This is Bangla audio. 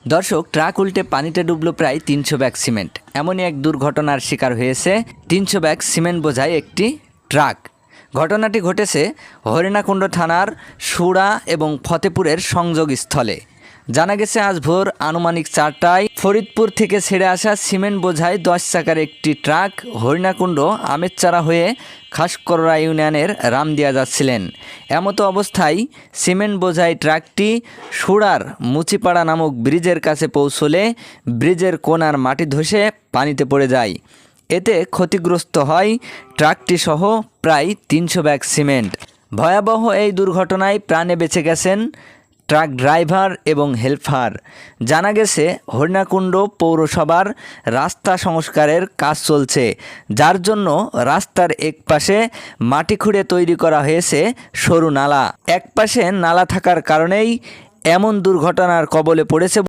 দর্শক, ট্রাক উল্টে পানিতে ডুবলো প্রায় ৩০০ ব্যাগ সিমেন্ট। এমনই এক দুর্ঘটনার শিকার হয়েছে ৩০০ ব্যাগ সিমেন্ট বোঝাই একটি ট্রাক। ঘটনাটি ঘটেছে হরিণাকুণ্ড থানার সুড়া এবং ফতেপুরের সংযোগস্থলে। জানা গেছে আজ ভোর আনুমানিক 4টায় ফরিদপুর থেকে ছেড়ে আসা সিমেন্ট বোঝাই 10 চাকার একটি ট্রাক হরিণাকুণ্ড আমেরচারা হয়ে খাসকররা ইউনিয়নের রামদিয়া যাচ্ছিলেন। এমতো অবস্থায় সিমেন্ট বোঝাই ট্রাকটি সুড়ার মুচিপাড়া নামক ব্রিজের কাছে পৌঁছলে ব্রিজের কোনার মাটি ধসে পানিতে পড়ে যায়। এতে ক্ষতিগ্রস্ত হয় ট্রাকটি সহ প্রায় ৩০০ ব্যাগ সিমেন্ট। ভয়াবহ এই দুর্ঘটনায় প্রাণে বেঁচে গেছেন ট্রাক ড্রাইভার এবং হেল্পার। জানা গেছে হরিণাকুণ্ড পৌরসভার রাস্তা সংস্কারের কাজ চলছে, যার জন্য রাস্তার একপাশে মাটি খুঁড়ে তৈরি করা হয়েছে সরু নালা। একপাশে নালা থাকার কারণেই এমন দুর্ঘটনার কবলে পড়েছে